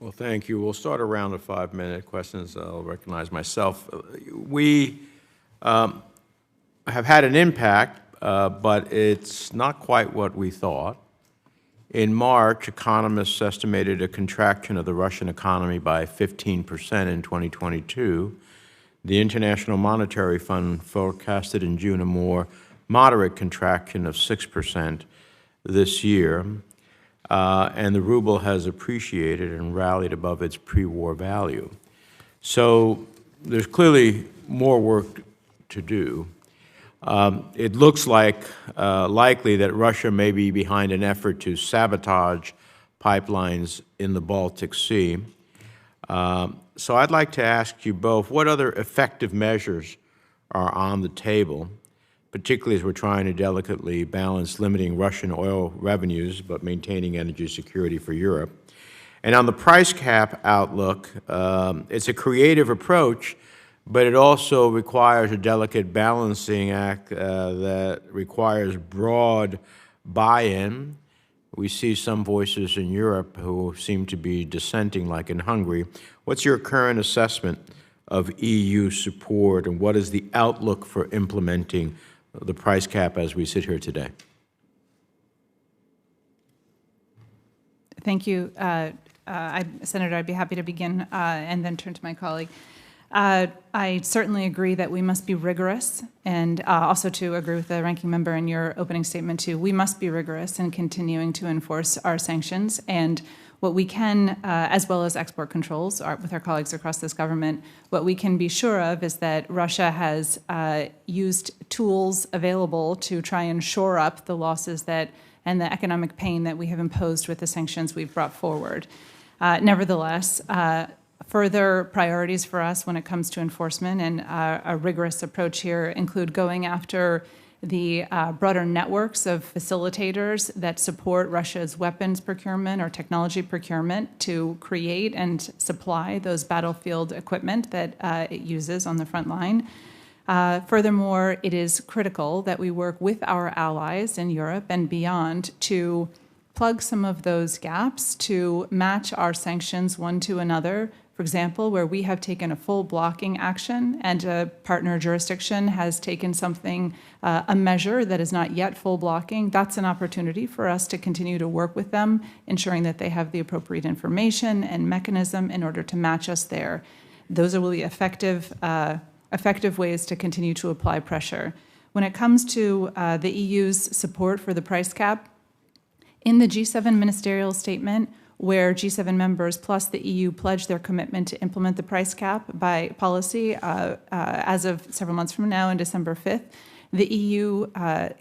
Well, thank you. We'll start a round of 5-minute questions. I'll recognize myself. We have had an impact, but it's not quite what we thought. In March, economists estimated a contraction of the Russian economy by 15% in 2022. The International Monetary Fund forecasted in June a more moderate contraction of 6% this year. And the ruble has appreciated and rallied above its pre-war value. So there's clearly more work to do. It looks like likely that Russia may be behind an effort to sabotage pipelines in the Baltic Sea. So I'd like to ask you both, what other effective measures are on the table, particularly as we're trying to delicately balance limiting Russian oil revenues but maintaining energy security for Europe? And on the price cap outlook, it's a creative approach, but it also requires a delicate balancing act that requires broad buy-in. We see some voices in Europe who seem to be dissenting, like in Hungary. What's your current assessment of EU support, and what is the outlook for implementing the price cap as we sit here today? Thank you, Senator. I'd be happy to begin and then turn to my colleague. I certainly agree that we must be rigorous, and also to agree with the ranking member in your opening statement too. We must be rigorous in continuing to enforce our sanctions, and what we can, as well as export controls with our colleagues across this government, what we can be sure of is that Russia has used tools available to try and shore up the losses that and the economic pain that we have imposed with the sanctions we've brought forward. Nevertheless, further priorities for us when it comes to enforcement and a rigorous approach here include going after the broader networks of facilitators that support Russia's weapons procurement or technology procurement to create and supply those battlefield equipment that it uses on the front line. Furthermore, it is critical that we work with our allies in Europe and beyond to plug some of those gaps to match our sanctions one to another. For example, where we have taken a full blocking action and a partner jurisdiction has taken something, a measure that is not yet full blocking, that's an opportunity for us to continue to work with them, ensuring that they have the appropriate information and mechanism in order to match us there. Those will be effective ways to continue to apply pressure. When it comes to the EU's support for the price cap, in the G7 ministerial statement, where G7 members plus the EU pledged their commitment to implement the price cap by policy as of several months from now, on December 5th, the EU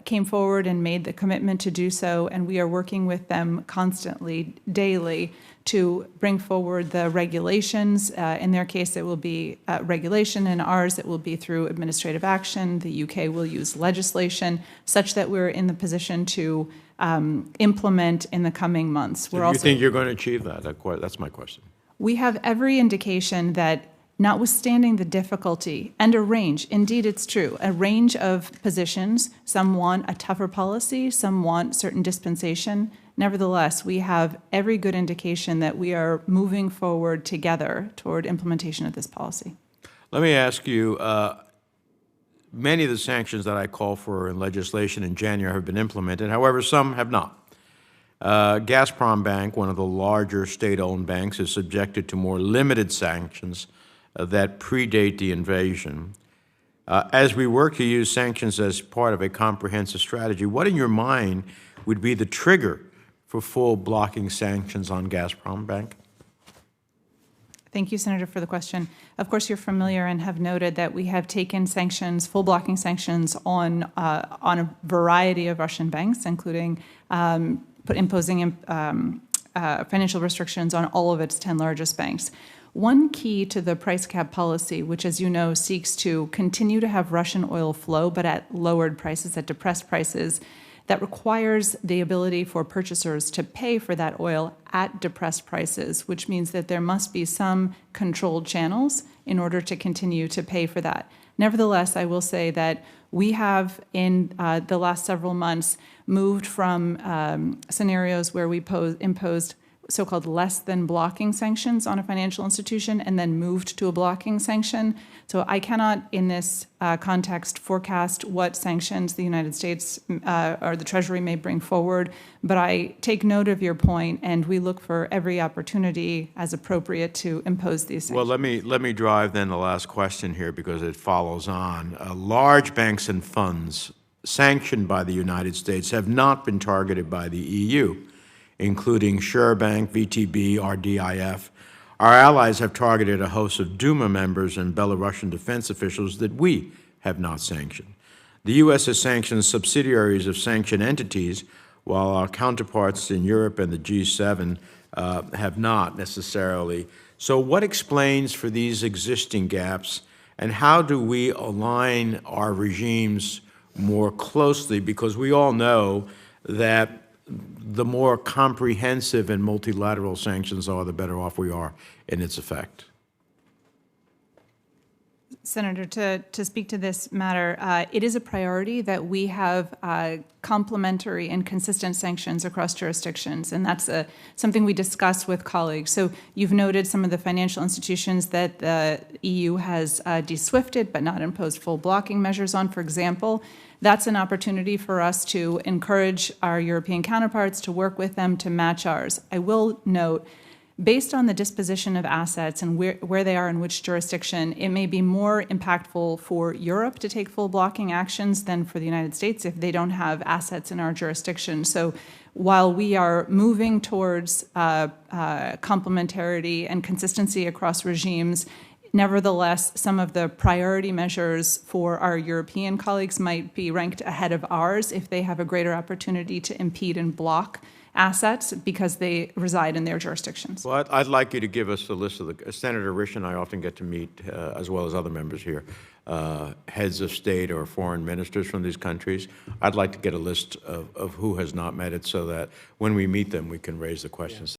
came forward and made the commitment to do so, and we are working with them constantly, daily, to bring forward the regulations. In their case, it will be regulation. In ours, it will be through administrative action. The UK will use legislation, such that we're in the position to implement in the coming months. Do you think you're going to achieve that? That's my question. We have every indication that, notwithstanding the difficulty and a range, indeed it's true, a range of positions, some want a tougher policy, some want certain dispensation. Nevertheless, we have every good indication that we are moving forward together toward implementation of this policy. Let me ask you, many of the sanctions that I call for in legislation in January have been implemented. However, some have not. Gazprom Bank, one of the larger state-owned banks, is subjected to more limited sanctions that predate the invasion. As we work to use sanctions as part of a comprehensive strategy, what in your mind would be the trigger for full blocking sanctions on Gazprom Bank? Thank you, Senator, for the question. Of course, you're familiar and have noted that we have taken sanctions, full blocking sanctions on a variety of Russian banks, including imposing financial restrictions on all of its 10 largest banks. One key to the price cap policy, which, as you know, seeks to continue to have Russian oil flow, but at lowered prices, at depressed prices, that requires the ability for purchasers to pay for that oil at depressed prices, which means that there must be some controlled channels in order to continue to pay for that. Nevertheless, I will say that we have, in the last several months, moved from scenarios where we imposed so-called less than blocking sanctions on a financial institution and then moved to a blocking sanction. So I cannot, in this context, forecast what sanctions the United States or the Treasury may bring forward, but I take note of your point, and we look for every opportunity as appropriate to impose these sanctions. Well, let me drive then the last question here because it follows on. Large banks and funds sanctioned by the United States have not been targeted by the EU, including SureBank, VTB, RDIF. Our allies have targeted a host of Duma members and Belarusian defense officials that we have not sanctioned. The U.S. has sanctioned subsidiaries of sanctioned entities, while our counterparts in Europe and the G7 have not necessarily. So what explains for these existing gaps, and how do we align our regimes more closely? Because we all know that the more comprehensive and multilateral sanctions are, the better off we are in its effect. Senator, to speak to this matter, it is a priority that we have complementary and consistent sanctions across jurisdictions, and that's something we discuss with colleagues. So you've noted some of the financial institutions that the EU has de-SWIFted but not imposed full blocking measures on, for example. That's an opportunity for us to encourage our European counterparts to work with them to match ours. I will note, based on the disposition of assets and where they are in which jurisdiction, it may be more impactful for Europe to take full blocking actions than for the United States if they don't have assets in our jurisdiction. So while we are moving towards complementarity and consistency across regimes, nevertheless, some of the priority measures for our European colleagues might be ranked ahead of ours if they have a greater opportunity to impede and block assets because they reside in their jurisdictions. Well, I'd like you to give us the list of the, Senator Risch and I often get to meet, as well as other members here, heads of state or foreign ministers from these countries. I'd like to get a list of who has not met it so that when we meet them, we can raise the questions.